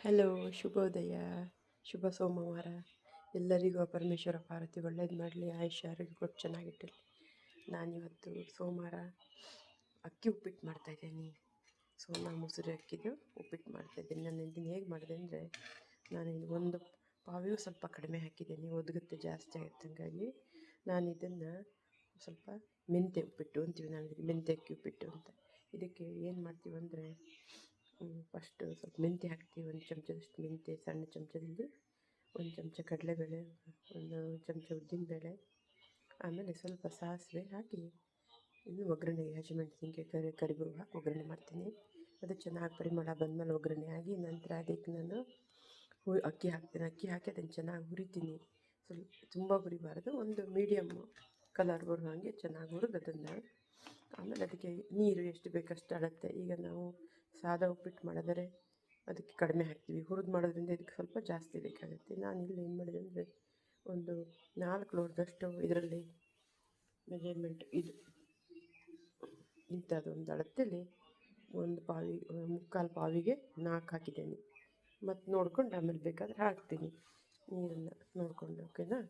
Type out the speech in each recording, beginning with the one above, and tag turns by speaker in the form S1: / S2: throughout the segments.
S1: Hello, ಶುಭೋದಯ, ಶುಭ ಸೋಮವಾರ. ಎಲ್ಲರಿಗೂ ಪರಮೇಶ್ವರ ಪಾರ್ವತಿ ಒಳ್ಳೇದು ಮಾಡಲಿ, ಆಯುಷ್ಯ ಆರೋಗ್ಯ ಕೊಟ್ಟು ಚೆನ್ನಾಗಿಟ್ಟಿರಲಿ. ನಾನಿವತ್ತು ಸೋಮವಾರ ಅಕ್ಕಿ ಉಪ್ಪಿಟ್ಟು ಮಾಡ್ತಾಯಿದ್ದೀನಿ. ಸೋನಾ ಮೊಸರು ಅಕ್ಕಿದು ಉಪ್ಪಿಟ್ಟು ಮಾಡ್ತಾಯಿದ್ದೀನಿ. ನಾನು ಇದನ್ನು ಹೇಗೆ ಮಾಡಿದೆ ಅಂದರೆ, ನಾನು ಒಂದು ಪಾವಿಗೂ ಸ್ವಲ್ಪ ಕಡಿಮೆ ಹಾಕಿದ್ದೀನಿ, ಒದಗುತ್ತೆ ಜಾಸ್ತಿ ಆಗುತ್ತೆ. ಹಾಗಾಗಿ ನಾನು ಇದನ್ನು ಸ್ವಲ್ಪ ಮೆಂತ್ಯ ಉಪ್ಪಿಟ್ಟು ಅಂತೀವಿ ನಾವು, ಮೆಂತ್ಯ ಅಕ್ಕಿ ಉಪ್ಪಿಟ್ಟು ಅಂತ. ಇದಕ್ಕೆ ಏನು ಮಾಡ್ತೀವಿ ಅಂದರೆ, ಫಸ್ಟು ಸ್ವಲ್ಪ ಮೆಂತ್ಯ ಹಾಕ್ತೀವಿ, ಒಂದು ಚಮಚದಷ್ಟು ಮೆಂತ್ಯ, ಸಣ್ಣ ಚಮಚದಲ್ಲಿ ಒಂದು ಚಮಚ ಕಡಲೆಬೇಳೆ, ಒಂದು ಚಮಚ ಉದ್ದಿನಬೇಳೆ, ಆಮೇಲೆ ಸ್ವಲ್ಪ ಸಾಸಿವೆ ಹಾಕಿ ಇನ್ನು ಒಗ್ಗರಣೆಗೆ ಹಸಿಮೆಣಸಿನ್ಕಾಯಿ ಕರಿಬೇವು ಹಾಕಿ ಒಗ್ಗರಣೆ ಮಾಡ್ತೀನಿ. ಅದು ಚೆನ್ನಾಗಿ ಪರಿಮಳ ಬಂದಮೇಲೆ ಒಗ್ಗರಣೆ ಆಗಿ ನಂತರ ಅದಕ್ಕೆ ನಾನು ಅಕ್ಕಿ ಹಾಕ್ತೀನಿ. ಅಕ್ಕಿ ಹಾಕಿ ಅದನ್ನು ಚೆನ್ನಾಗಿ ಹುರಿತೀನಿ. ಸ್ವಲ್ಪ ತುಂಬ ಹುರಿಬಾರ್ದು, ಒಂದು ಮೀಡಿಯಮ್ ಕಲರ್ ಬರೋ ಹಾಗೆ ಚೆನ್ನಾಗಿ ಹುರಿದು ಅದನ್ನು ಆಮೇಲೆ ಅದಕ್ಕೆ ನೀರು ಎಷ್ಟು ಬೇಕಷ್ಟು ಅಳತೆ. ಈಗ ನಾವು ಸಾದಾ ಉಪ್ಪಿಟ್ಟು ಮಾಡಿದರೆ ಅದಕ್ಕೆ ಕಡಿಮೆ ಹಾಕ್ತೀವಿ, ಹುರಿದು ಮಾಡೋದ್ರಿಂದ ಇದಕ್ಕೆ ಸ್ವಲ್ಪ ಜಾಸ್ತಿ ಬೇಕಾಗುತ್ತೆ. ನಾನಿಲ್ಲಿ ಏನು ಮಾಡಿದೆ ಅಂದರೆ, ಒಂದು 4 ಲೋಟದಷ್ಟು ಇದರಲ್ಲಿ ಮೆಜರ್ಮೆಂಟ್ ಇದು ಇಂಥದ್ದೊಂದು ಅಳತೆಯಲ್ಲಿ ಒಂದು ಪಾವಿ, ಮುಕ್ಕಾಲು ಪಾವಿಗೆ 4 ಹಾಕಿದ್ದೇನೆ. ಮತ್ತು ನೋಡ್ಕೊಂಡು ಆಮೇಲೆ ಬೇಕಾದರೆ ಹಾಕ್ತೀನಿ ನೀರನ್ನು ನೋಡಿಕೊಂಡು, ಓಕೆನಾ.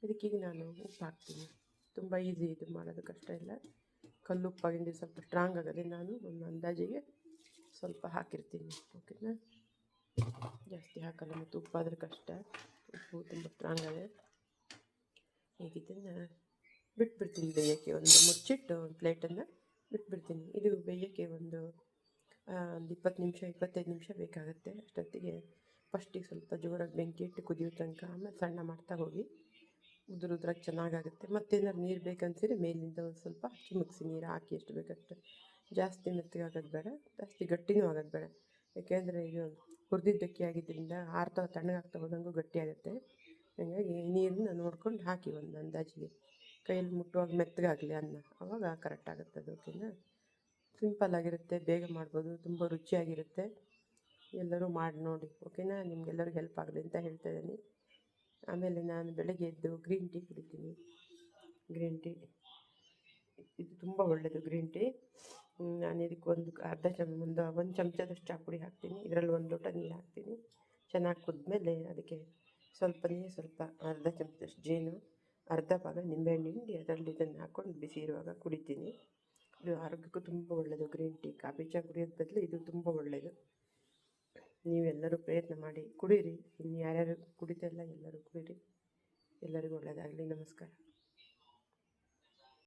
S1: ಇದಕ್ಕೀಗ ನಾನು ಉಪ್ಪು ಹಾಕ್ತೀನಿ. ತುಂಬ ಈಸಿ ಇದು ಮಾಡೋದು, ಕಷ್ಟ ಇಲ್ಲ. ಕಲ್ಲುಪ್ಪಾಗಿಂದ ಸ್ವಲ್ಪ ಸ್ಟ್ರಾಂಗ್ ಆಗೋದೆ. ನಾನು ಒಂದು ಅಂದಾಜಿಗೆ ಸ್ವಲ್ಪ ಹಾಕಿರ್ತೀನಿ, ಓಕೆನಾ. ಜಾಸ್ತಿ ಹಾಕಲ್ಲ, ಮತ್ತು ಉಪ್ಪಾದರೆ ಕಷ್ಟ, ಉಪ್ಪು ತುಂಬ ಸ್ಟ್ರಾಂಗ್ ಆಗಿದೆ. ಈಗ ಇದನ್ನು ಬಿಟ್ಬಿಡ್ತೀನಿ ಬೇಯೋಕ್ಕೆ. ಒಂದು ಮುಚ್ಚಿಟ್ಟು ಒಂದು ಪ್ಲೇಟನ್ನು ಬಿಟ್ಬಿಡ್ತೀನಿ. ಇದು ಬೇಯೋಕ್ಕೆ ಒಂದು 20 ನಿಮಿಷ 25 ನಿಮಿಷ ಬೇಕಾಗುತ್ತೆ. ಅಷ್ಟೊತ್ತಿಗೆ ಫಸ್ಟಿಗೆ ಸ್ವಲ್ಪ ಜೋರಾಗಿ ಬೆಂಕಿ ಇಟ್ಟು ಕುದಿಯೋ ತನಕ, ಆಮೇಲೆ ಸಣ್ಣ ಮಾಡ್ತಾ ಹೋಗಿ ಉದುರಾಗಿ ಚೆನ್ನಾಗಾಗುತ್ತೆ. ಮತ್ತೇನಾದ್ರು ನೀರು ಬೇಕಂತೀರಿ ಮೇಲಿಂದ ಒಂದು ಸ್ವಲ್ಪ ಚಿಮುಕ್ಸಿ ನೀರು ಹಾಕಿ, ಎಷ್ಟು ಬೇಕಷ್ಟು. ಜಾಸ್ತಿ ಮೆತ್ತಗಾಗೋದು ಬೇಡ, ಜಾಸ್ತಿ ಗಟ್ಟಿನೂ ಆಗೋದು ಬೇಡ. ಯಾಕೆಂದರೆ ಇದು ಹುರಿದಿದ್ದಕ್ಕೆ ಆಗಿದ್ದರಿಂದ ತಣ್ಣಗಾಗ್ತಾ ಹೋದಂಗೂ ಗಟ್ಟಿಯಾಗುತ್ತೆ. ಹಾಗಾಗಿ ನೀರನ್ನ ನೋಡ್ಕೊಂಡು ಹಾಕಿ ಒಂದು ಅಂದಾಜಿಗೆ, ಕೈಯಲ್ಲಿ ಮುಟ್ಟುವಾಗ ಮೆತ್ತಗಾಗಲಿ ಅನ್ನ, ಆವಾಗ ಕರೆಕ್ಟ್ ಆಗುತ್ತೆ ಅದು, ಓಕೆನಾ. ಸಿಂಪಲ್ಲಾಗಿರುತ್ತೆ, ಬೇಗ ಮಾಡ್ಬೋದು, ತುಂಬ ರುಚಿಯಾಗಿರುತ್ತೆ. ಎಲ್ಲರೂ ಮಾಡಿ ನೋಡಿ, ಓಕೆನಾ. ನಿಮಗೆಲ್ಲರಿಗೂ ಹೆಲ್ಪ್ ಆಗಲಿ ಅಂತ ಹೇಳ್ತಾ ಇದ್ದೀನಿ. ಆಮೇಲೆ ನಾನು ಬೆಳಗ್ಗೆ ಎದ್ದು ಗ್ರೀನ್ ಟೀ ಕುಡಿತೀನಿ. ಗ್ರೀನ್ ಟೀ ಇದು ತುಂಬ ಒಳ್ಳೆಯದು, ಗ್ರೀನ್ ಟೀ. ನಾನು ಇದಕ್ಕೆ ಒಂದು ಚಮಚದಷ್ಟು ಚಹಾ ಪುಡಿ ಹಾಕ್ತೀನಿ. ಇದರಲ್ಲಿ 1 ಲೋಟ ನೀರು ಹಾಕ್ತೀನಿ. ಚೆನ್ನಾಗಿ ಕುದ್ಮೇಲೆ ಅದಕ್ಕೆ ಸ್ವಲ್ಪ ನೀರು, ಸ್ವಲ್ಪ ಅರ್ಧ ಚಮಚದಷ್ಟು ಜೇನು, ಅರ್ಧ ಭಾಗ ನಿಂಬೆಹಣ್ಣು ಹಿಂಡಿ ಅದರಲ್ಲಿ ಇದನ್ನು ಹಾಕ್ಕೊಂಡು ಬಿಸಿ ಇರುವಾಗ ಕುಡಿತೀನಿ. ಇದು ಆರೋಗ್ಯಕ್ಕೂ ತುಂಬ ಒಳ್ಳೆಯದು ಗ್ರೀನ್ ಟೀ. ಕಾಫಿ ಚಹಾ ಕುಡಿಯೋದು ಬದಲು ಇದು ತುಂಬ ಒಳ್ಳೆಯದು. ನೀವೆಲ್ಲರೂ ಪ್ರಯತ್ನ ಮಾಡಿ ಕುಡೀರಿ. ಇನ್ನು ಯಾರ್ಯಾರು ಕುಡಿತಾ ಇಲ್ಲ ಎಲ್ಲರೂ ಕುಡೀರಿ. ಎಲ್ಲರಿಗೂ ಒಳ್ಳೆಯದಾಗಲಿ. ನಮಸ್ಕಾರ.